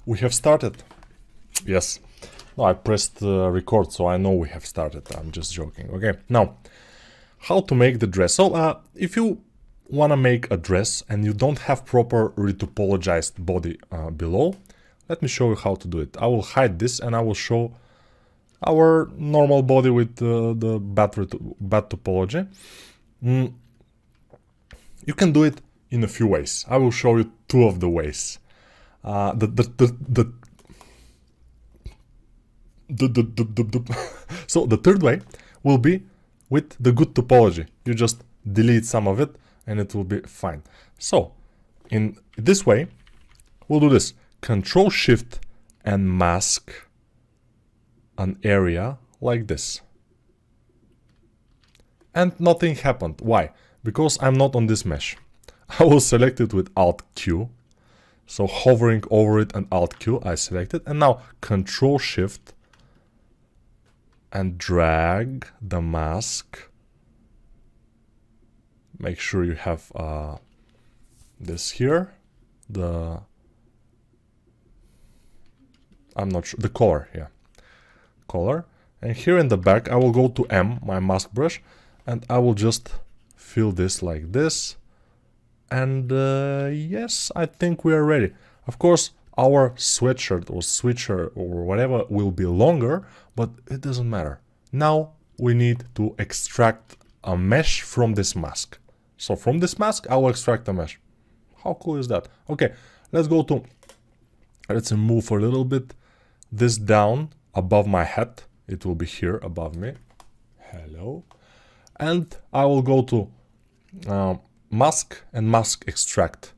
We have started. Yes. No, I pressed record, so I know we have started. I'm just joking. Okay, now, how to make the dress. So, if you want to make a dress and you don't have proper retopologized body below, let me show you how to do it. I will hide this and I will show our normal body with the bad topology. You can do it in a few ways. I will show you two of the ways. So the third way will be with the good topology. You just delete some of it and it will be fine. So in this way, we'll do this. Control Shift and mask an area like this. And nothing happened. Why? Because I'm not on this mesh. I will select it with Alt Q. So hovering over it and Alt Q, I select it. And now Control Shift and drag the mask. Make sure you have this here. I'm not sure. The color, yeah. Color. And here in the back, I will go to M, my mask brush, and I will just fill this like this. And yes, I think we are ready. Of course, our sweatshirt or switcher or whatever will be longer, but it doesn't matter. Now we need to extract a mesh from this mask. So from this mask, I will extract a mesh. How cool is that? Okay, let's move a little bit this down above my head. It will be here above me. Hello. And I will go to mask and mask extract.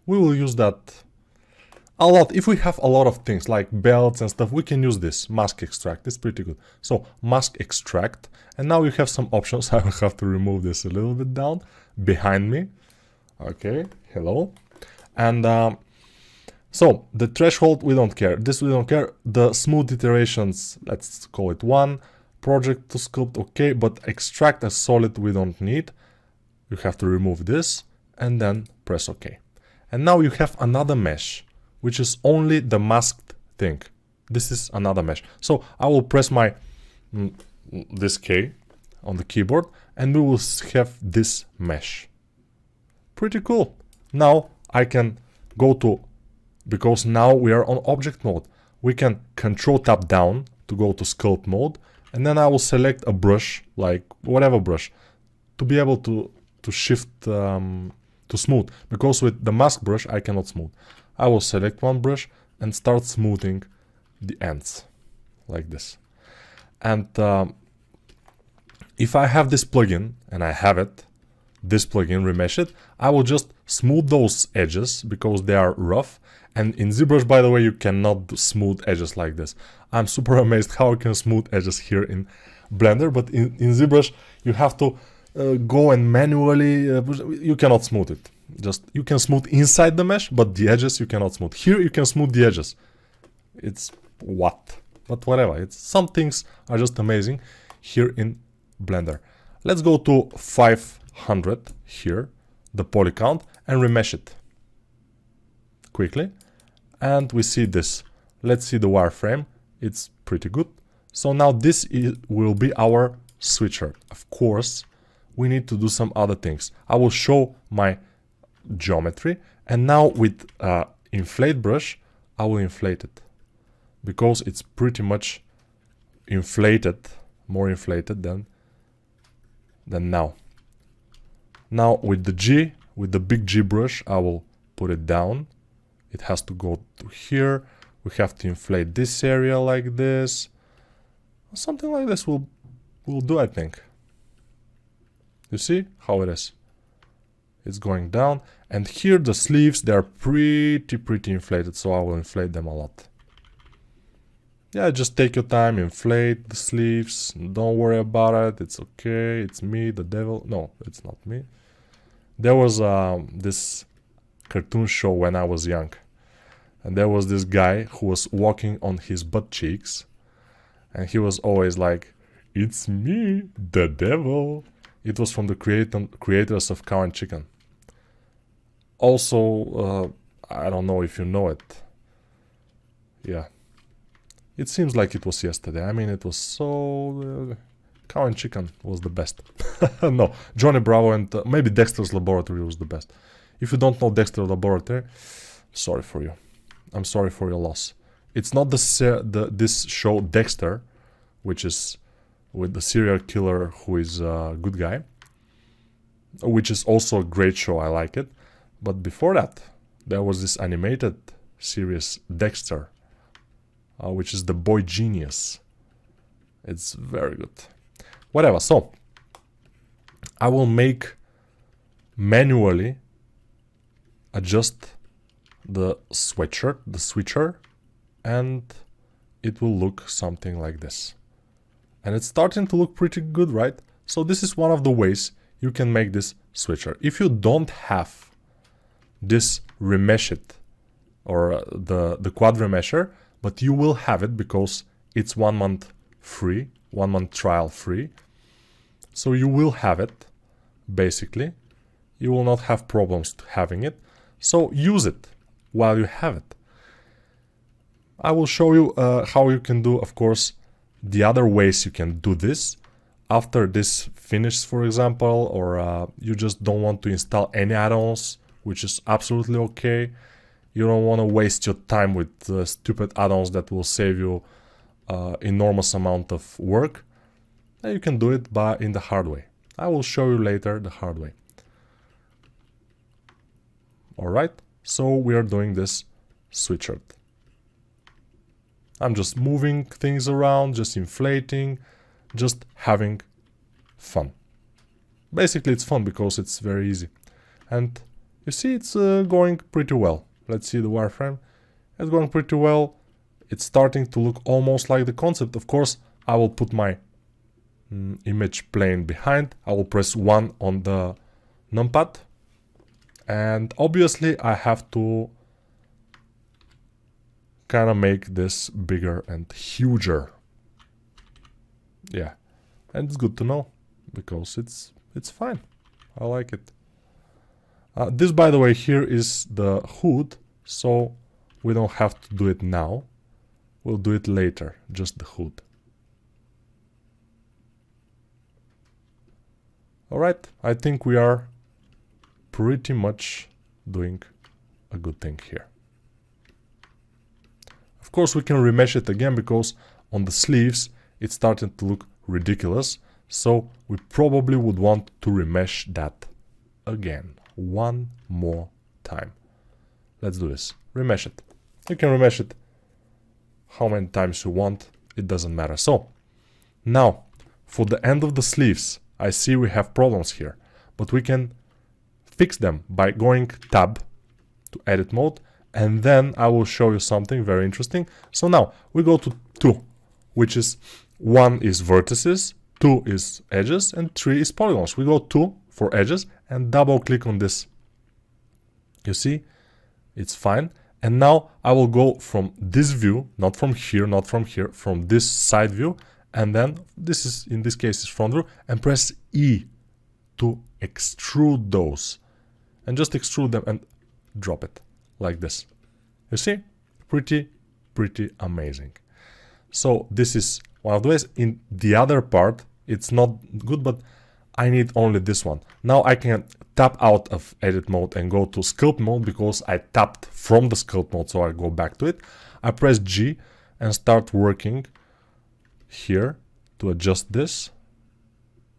We will use that a lot. If we have a lot of things like belts and stuff, we can use this mask extract. It's pretty good. So mask extract, and now you have some options. I will have to remove this a little bit down behind me. Okay, hello. And so the threshold, we don't care. This we don't care. The smooth iterations, let's call it 1. Project to sculpt, okay, but extract a solid we don't need. You have to remove this and then press OK. And now you have another mesh, which is only the masked thing. This is another mesh. So I will press my this K on the keyboard and we will have this mesh. Pretty cool. Now I can go to, because now we are on object mode, we can Control Tab down to go to sculpt mode, and then I will select a brush, like whatever brush, to be able to shift to smooth, because with the mask brush I cannot smooth. I will select one brush and start smoothing the ends like this. And if I have this plugin, and I have it, this plugin, Remesh It, I will just smooth those edges because they are rough. And in ZBrush, by the way, you cannot do smooth edges like this. I'm super amazed how I can smooth edges here in Blender, but in ZBrush you have to go and manually, you cannot smooth it. Just, you can smooth inside the mesh, but the edges you cannot smooth. Here you can smooth the edges. It's what? But whatever, some things are just amazing here in Blender. Let's go to 500 here, the poly count, and remesh it quickly. And we see this. Let's see the wireframe. It's pretty good. So now this will be our switcher. Of course, we need to do some other things. I will show my geometry, and now with inflate brush, I will inflate it because it's pretty much inflated, more inflated than now. Now with the G, with the big G brush, I will put it down. It has to go to here. We have to inflate this area like this. Something like this will do, I think. You see how it is? It's going down. And here the sleeves, they're pretty inflated, so I will inflate them a lot. Yeah, just take your time, inflate the sleeves. Don't worry about it. It's okay. It's me, the devil. No, it's not me. There was this cartoon show when I was young, and there was this guy who was walking on his butt cheeks, and he was always like, "It's me, the devil." It was from the creators of Cow and Chicken. Also, I don't know if you know it, Yeah. It seems like it was yesterday. I mean, it was so... Cow and Chicken was the best. No, Johnny Bravo and maybe Dexter's Laboratory was the best. If you don't know Dexter's Laboratory, sorry for you. I'm sorry for your loss. It's not this show Dexter, which is with the serial killer who is a good guy, which is also a great show. I like it. But before that, there was this animated series Dexter, which is the boy genius. It's very good. Whatever, so I will manually adjust the switcher, and it will look something like this. And it's starting to look pretty good, right? So this is one of the ways you can make this switcher. If you don't have this remeshed or the quad remesher, but you will have it because it's 1 month free, 1 month trial free. So you will have it, basically. You will not have problems having it. So use it while you have it. I will show you how you can do, of course, the other ways you can do this. After this finishes, for example, or you just don't want to install any add-ons, which is absolutely okay. You don't want to waste your time with stupid add-ons that will save you enormous amount of work. You can do it in the hard way. I will show you later the hard way. Alright, so we are doing this switcher. I'm just moving things around, just inflating, just having fun. Basically it's fun because it's very easy. And you see it's going pretty well. Let's see the wireframe. It's going pretty well. It's starting to look almost like the concept. Of course, I will put my image plane behind. I will press 1 on the numpad. And obviously I have to kind of make this bigger and huger. Yeah, and it's good to know because it's fine. I like it. This, by the way, here is the hood, so we don't have to do it now. We'll do it later, just the hood. Alright, I think we are pretty much doing a good thing here. Of course, we can remesh it again because on the sleeves it started to look ridiculous. So we probably would want to remesh that again, one more time. Let's do this. Remesh it. You can remesh it how many times you want. It doesn't matter. So now for the end of the sleeves, I see we have problems here, but we can fix them by going tab to edit mode, and then I will show you something very interesting. So now we go to 2, which is 1 is vertices, 2 is edges, and 3 is polygons. We go 2 for edges and double click on this. You see, it's fine. And now I will go from this view, not from here, not from here, from this side view, and then this is, in this case, is front view, and press E to extrude those. And just extrude them and drop it like this. You see? Pretty amazing. So this is one of the ways. In the other part, it's not good, but I need only this one. Now I can tap out of edit mode and go to sculpt mode because I tapped from the sculpt mode, so I go back to it. I press G and start working here to adjust this.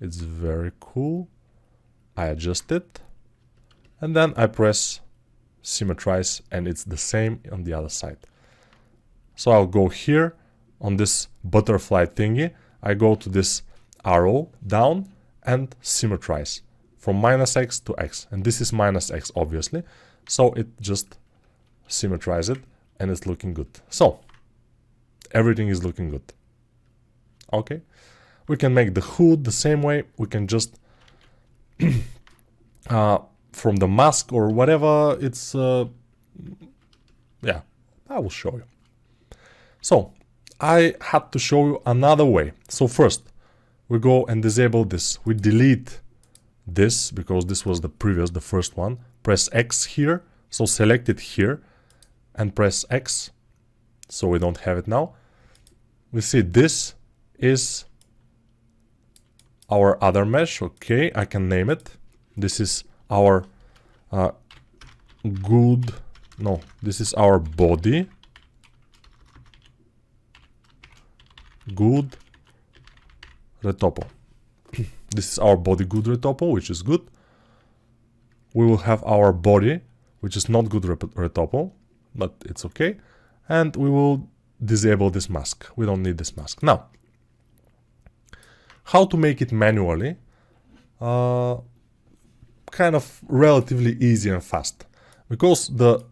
It's very cool. I adjust it and then I press symmetrize and it's the same on the other side. So I'll go here on this butterfly thingy. I go to this arrow down and symmetrize from -x to x, and this is -x obviously, so it just symmetrizes it and it's looking good. So everything is looking good. Okay, we can make the hood the same way. We can just from the mask or whatever, it's yeah, I will show you. So I had to show you another way. So first we go and disable this. We delete this because this was the first one. Press X here, so select it here and press X. so we don't have it now. We see this is our other mesh. Okay, I can name it. This is our this is our body. Good retopo. This is our body good retopo, which is good. We will have our body, which is not good retopo, but it's okay. And we will disable this mask. We don't need this mask. Now, how to make it manually? Kind of relatively easy and fast. Because the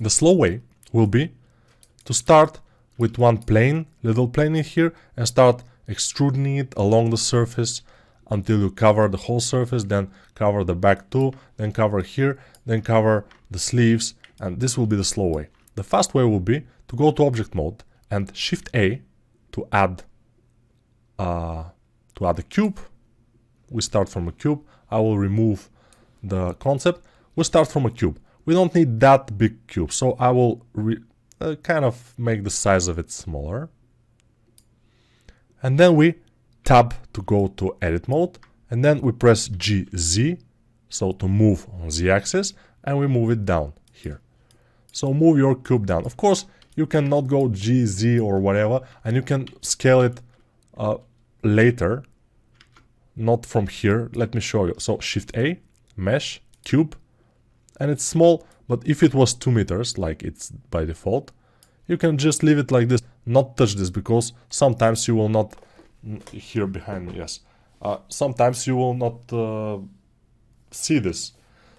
slow way will be to start with one plane, little plane in here, and start extruding it along the surface until you cover the whole surface, then cover the back too, then cover here, then cover the sleeves, and this will be the slow way. The fast way will be to go to object mode and Shift A to add a cube. We start from a cube. I will remove the concept. We start from a cube. We don't need that big cube, so I will kind of make the size of it smaller. And then we tab to go to edit mode, and then we press GZ, so to move on Z-axis, and we move it down here. So move your cube down. Of course, you cannot go GZ or whatever, and you can scale it later, not from here. Let me show you. So Shift A, mesh, cube, and it's small, but if it was 2 meters, like it's by default, you can just leave it like this, not touch this, because sometimes you will not, here behind me, yes, sometimes you will not see this,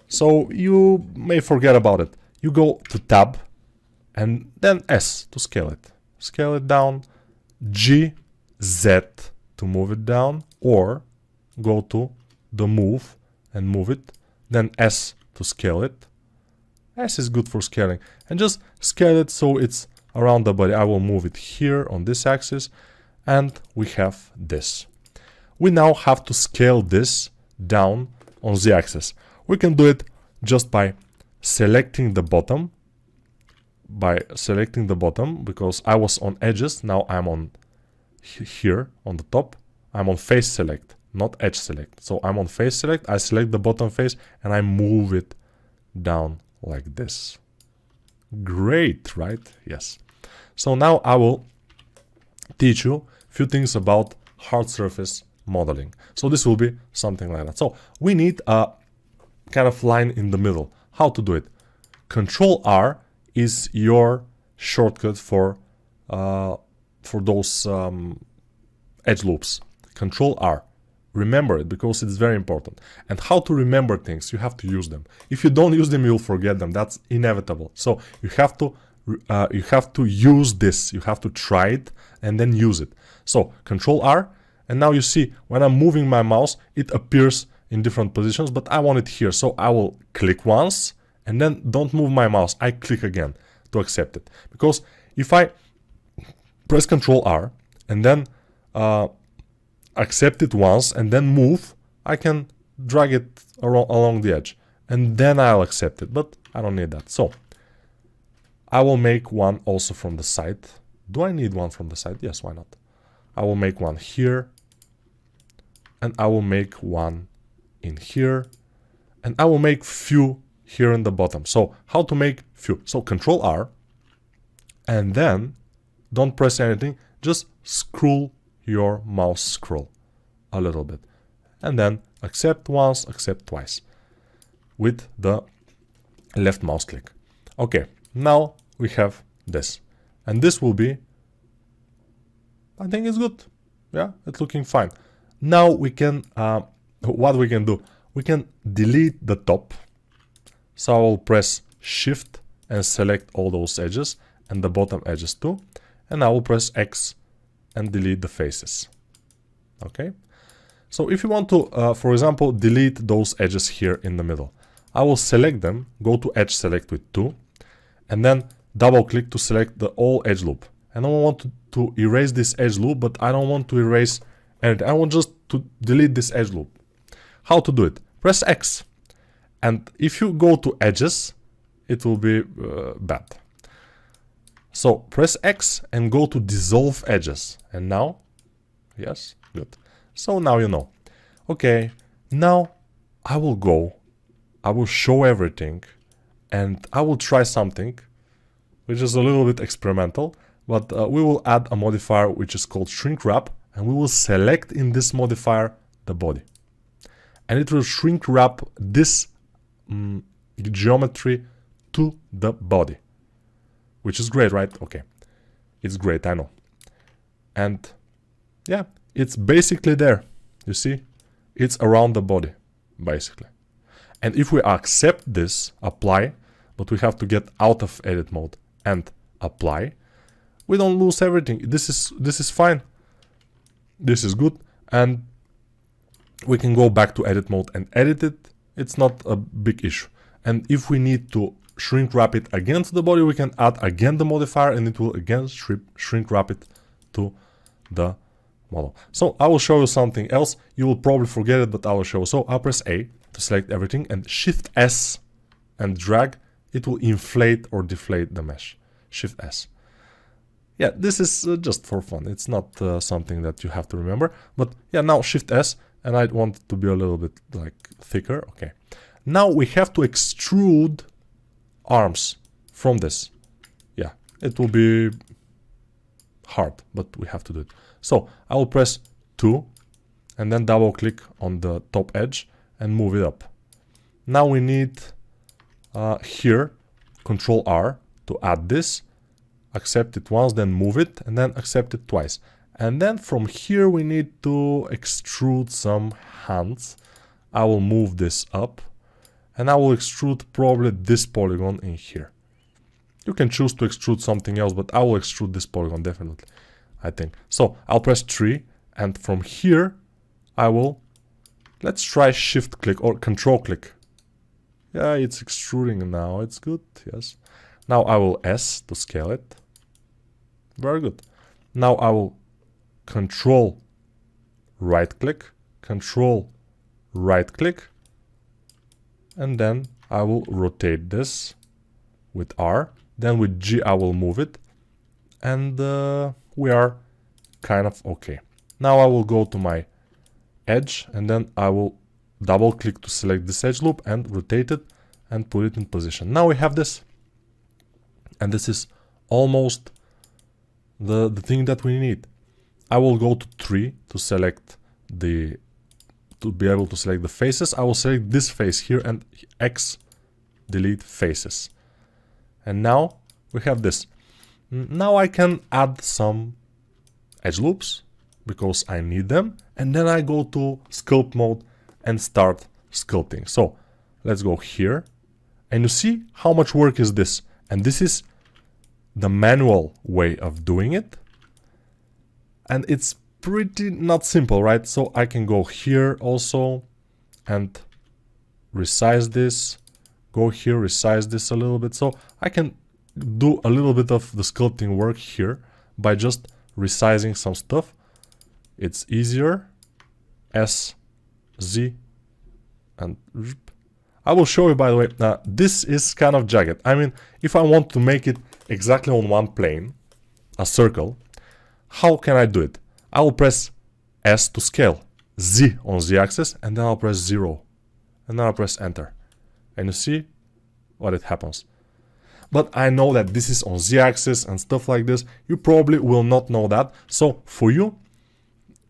so you may forget about it. You go to tab and then S to scale it down, G, Z to move it down, or go to the move and move it, then S to scale it. S is good for scaling, and just scale it so it's around the body. I will move it here on this axis, and we have this. We now have to scale this down on the axis. We can do it just by selecting the bottom, because I was on edges, now I'm on here on the top. I'm on face select, not edge select. So I'm on face select, I select the bottom face, and I move it down like this. Great, right? Yes. So now I will teach you a few things about hard surface modeling. So this will be something like that. So we need a kind of line in the middle. How to do it? Control R is your shortcut for those edge loops. Control R. Remember it, because it's very important. And how to remember things? You have to use them. If you don't use them, you'll forget them. That's inevitable. So you have to use this. You have to try it and then use it. So Control R, and now you see when I'm moving my mouse, it appears in different positions, but I want it here. So I will click once and then don't move my mouse. I click again to accept it. Because if I press Control R and then accept it once and then move, I can drag it along the edge, and then I'll accept it, but I don't need that. So I will make one also from the side. Do I need one from the side? Yes, why not? I will make one here, and I will make one in here, and I will make few here in the bottom. So how to make few? So Control R, and then don't press anything, just scroll your mouse scroll a little bit, and then accept once, accept twice with the left mouse click. Okay, now we have this, and this will be, I think it's good. Yeah, it's looking fine. Now we can what we can do, we can delete the top. So I will press Shift and select all those edges and the bottom edges too, and I will press X and delete the faces. Okay, so if you want to for example delete those edges here in the middle, I will select them, go to edge select with 2, and then double click to select the all edge loop. And I want to erase this edge loop, but I don't want to erase anything. I want just to delete this edge loop. How to do it? Press X, and if you go to edges, it will be bad. So press X and go to dissolve edges. And now, yes, good. So now you know. Okay, now I will show everything, and I will try something which is a little bit experimental, but we will add a modifier which is called shrink wrap, and we will select in this modifier the body. And it will shrink wrap this geometry to the body. Which is great, right? Okay. It's great, I know. And yeah, it's basically there. You see? It's around the body, basically. And if we accept this, apply, but we have to get out of edit mode and apply, we don't lose everything. This is fine. This is good. And we can go back to edit mode and edit it. It's not a big issue. And if we need to shrink wrap it again to the body, we can add again the modifier, and it will again shrink wrap it to the model. So I will show you something else. You will probably forget it, but I will show you. So I'll press A to select everything, and Shift S and drag. It will inflate or deflate the mesh. Shift S. Yeah, this is just for fun. It's not something that you have to remember. But yeah, now Shift S, and I want it to be a little bit like thicker. Okay. Now we have to extrude arms from this. Yeah, it will be hard, but we have to do it. So I will press 2 and then double click on the top edge and move it up. Now we need here Control R to add this, accept it once, then move it, and then accept it twice. And then from here we need to extrude some hands. I will move this up, and I will extrude probably this polygon in here. You can choose to extrude something else, but I will extrude this polygon definitely, I think. So I'll press 3, and from here I will, let's try shift click or control click. Yeah, it's extruding now, it's good, yes. Now I will S to scale it. Very good. Now I will control right click, control right click, and then I will rotate this with R. Then with G I will move it, and we are kind of okay. Now I will go to my edge, and then I will double click to select this edge loop and rotate it and put it in position. Now we have this, and this is almost the thing that we need. I will go to 3 to select the, to be able to select the faces. I will select this face here and X delete faces. And now we have this. Now I can add some edge loops because I need them. And then I go to sculpt mode and start sculpting. So let's go here. And you see how much work is this. And this is the manual way of doing it. And it's pretty not simple, right? So I can go here also and resize this. Go here, resize this a little bit. So I can do a little bit of the sculpting work here by just resizing some stuff. It's easier. S, Z, and I will show you, by the way, this is kind of jagged. I mean, if I want to make it exactly on one plane, a circle, how can I do it? I will press S to scale, Z on Z axis, and then I'll press 0, and then I'll press enter. And you see what it happens. But I know that this is on Z axis and stuff like this. You probably will not know that. So for you,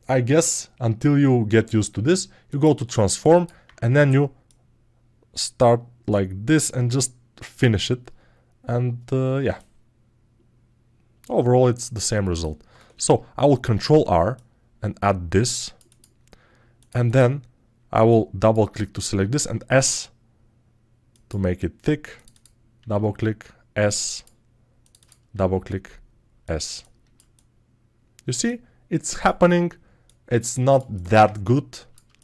I guess until you get used to this, you go to transform and then you start like this and just finish it. And yeah, overall it's the same result. So I will control R and add this. And then I will double click to select this and S to make it thick. Double click, S, double click, S. You see, it's happening. It's not that good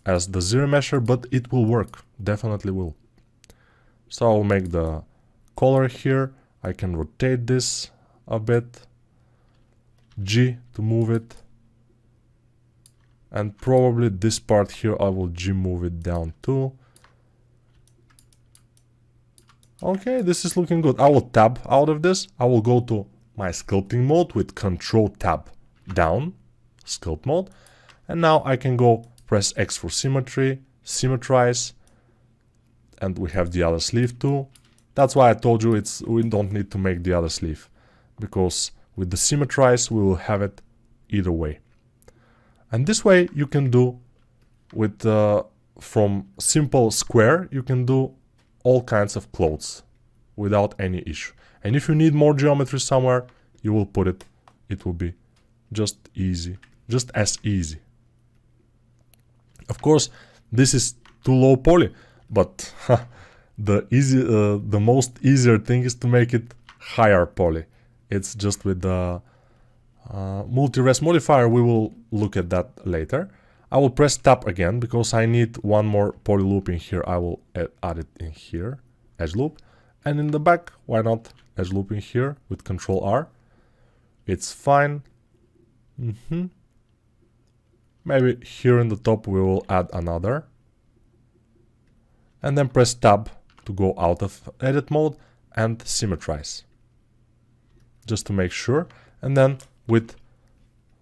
as the zero mesher, but it will work, definitely will. So I'll make the color here. I can rotate this a bit. G to move it. And probably this part here, I will G move it down too. Okay, this is looking good. I will tab out of this. I will go to my sculpting mode with Control Tab down, sculpt mode. And now I can go press X for symmetry, symmetrize, and we have the other sleeve too. That's why I told you we don't need to make the other sleeve, because with the symmetrize we will have it either way. And this way you can do with from simple square you can do all kinds of clothes without any issue. And if you need more geometry somewhere, you will put it. It will be just easy, just as easy. Of course, this is too low poly, but the most easier thing is to make it higher poly. It's just with the multi-res modifier. We will look at that later. I will press Tab again because I need one more poly loop in here. I will add it in here, edge loop, and in the back, why not edge loop in here with Control R. It's fine. Maybe here in the top we will add another, and then press Tab to go out of edit mode and symmetrize, just to make sure. And then with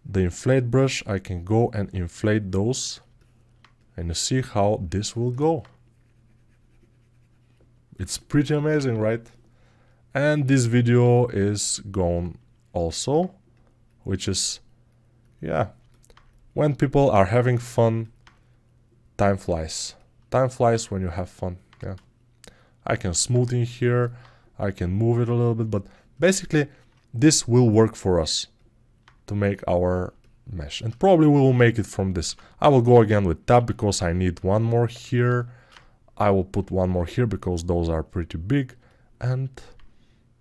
the inflate brush I can go and inflate those, and you see how this will go. It's pretty amazing, right? And this video is gone also, which is, yeah, when people are having fun, time flies. Time flies when you have fun, yeah. I can smooth in here, I can move it a little bit, but basically this will work for us to make our mesh. And probably we will make it from this. I will go again with Tab because I need one more here. I will put one more here because those are pretty big. And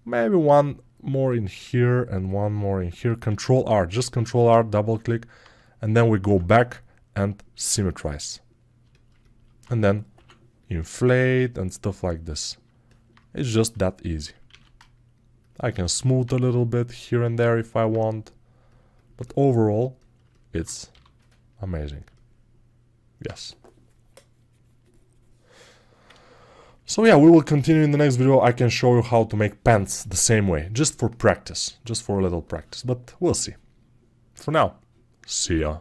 maybe one more in here and one more in here. Control R, just Control R, double click. And then we go back and symmetrize. And then inflate and stuff like this. It's just that easy. I can smooth a little bit here and there if I want. But overall, it's amazing. Yes. So yeah, we will continue in the next video. I can show you how to make pants the same way, just for practice, just for a little practice, but we'll see. For now, see ya.